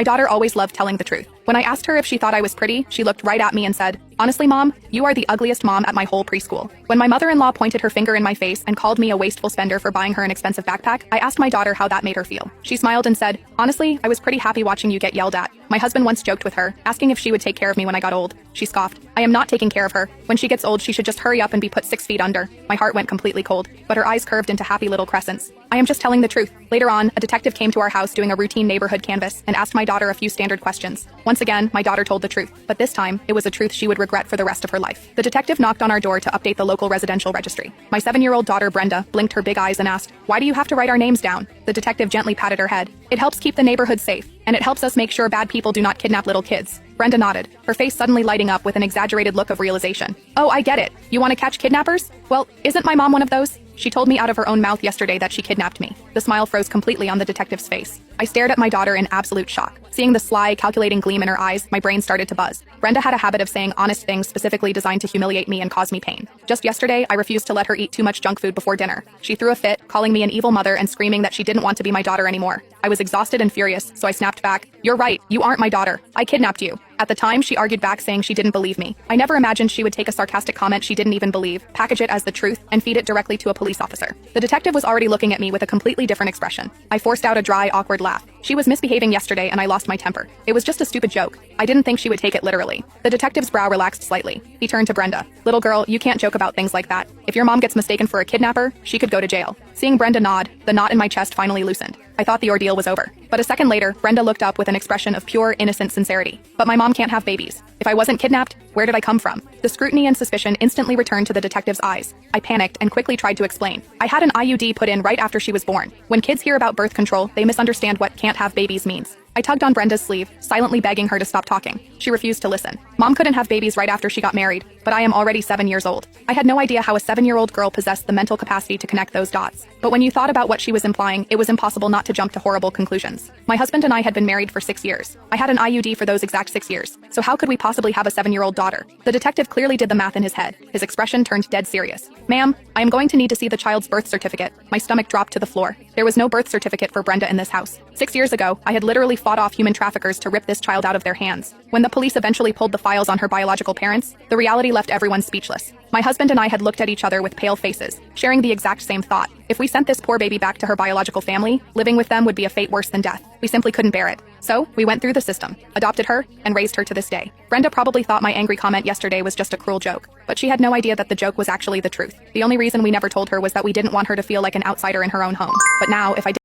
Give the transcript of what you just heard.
My daughter always loved telling the truth. When I asked her if she thought I was pretty, she looked right at me and said, "Honestly, Mom, you are the ugliest mom at my whole preschool." When my mother-in-law pointed her finger in my face and called me a wasteful spender for buying her an expensive backpack, I asked my daughter how that made her feel. She smiled and said, "Honestly, I was pretty happy watching you get yelled at." My husband once joked with her, asking if she would take care of me when I got old. She scoffed, "I am not taking care of her. When she gets old, she should just hurry up and be put 6 feet under." My heart went completely cold, but her eyes curved into happy little crescents. I am just telling the truth. Later on, a detective came to our house doing a routine neighborhood canvass and asked my daughter a few standard questions. Once again, my daughter told the truth, but this time, it was a truth she would regret for the rest of her life. The detective knocked on our door to update the local residential registry. My 7-year-old daughter, Brenda, blinked her big eyes and asked, "Why do you have to write our names down?" The detective gently patted her head. "It helps keep the neighborhood safe, and it helps us make sure bad people do not kidnap little kids." Brenda nodded, her face suddenly lighting up with an exaggerated look of realization. "Oh, I get it. You want to catch kidnappers? Well, isn't my mom one of those? She told me out of her own mouth yesterday that she kidnapped me." The smile froze completely on the detective's face. I stared at my daughter in absolute shock. Seeing the sly, calculating gleam in her eyes, my brain started to buzz. Brenda had a habit of saying honest things specifically designed to humiliate me and cause me pain. Just yesterday, I refused to let her eat too much junk food before dinner. She threw a fit, calling me an evil mother and screaming that she didn't want to be my daughter anymore. I was exhausted and furious, so I snapped back, "You're right, you aren't my daughter. I kidnapped you." At the time, she argued back saying she didn't believe me. I never imagined she would take a sarcastic comment she didn't even believe, package it as the truth, and feed it directly to a police officer. The detective was already looking at me with a completely different expression. I forced out a dry, awkward laugh. She was misbehaving yesterday and I lost my temper. It was just a stupid joke. I didn't think she would take it literally. The detective's brow relaxed slightly. He turned to Brenda. "Little girl, you can't joke about things like that. If your mom gets mistaken for a kidnapper, she could go to jail." Seeing Brenda nod, the knot in my chest finally loosened. I thought the ordeal was over. But a second later, Brenda looked up with an expression of pure, innocent sincerity. "But my mom can't have babies. If I wasn't kidnapped, where did I come from?" The scrutiny and suspicion instantly returned to the detective's eyes. I panicked and quickly tried to explain. "I had an IUD put in right after she was born. When kids hear about birth control, they misunderstand what can't have babies means." I tugged on Brenda's sleeve, silently begging her to stop talking. She refused to listen. "Mom couldn't have babies right after she got married, but I am already 7 years old." I had no idea how a 7-year-old girl possessed the mental capacity to connect those dots. But when you thought about what she was implying, it was impossible not to jump to horrible conclusions. My husband and I had been married for 6 years. I had an IUD for those exact 6 years. So how could we possibly have a 7-year-old daughter? The detective clearly did the math in his head. His expression turned dead serious. "Ma'am, I am going to need to see the child's birth certificate." My stomach dropped to the floor. There was no birth certificate for Brenda in this house. 6 years ago, I had literally fought off human traffickers to rip this child out of their hands. When the police eventually pulled the files on her biological parents, the reality left everyone speechless. My husband and I had looked at each other with pale faces, sharing the exact same thought. If we sent this poor baby back to her biological family, living with them would be a fate worse than death. We simply couldn't bear it. So, we went through the system, adopted her, and raised her to this day. Brenda probably thought my angry comment yesterday was just a cruel joke, but she had no idea that the joke was actually the truth. The only reason we never told her was that we didn't want her to feel like an outsider in her own home. But now, if I did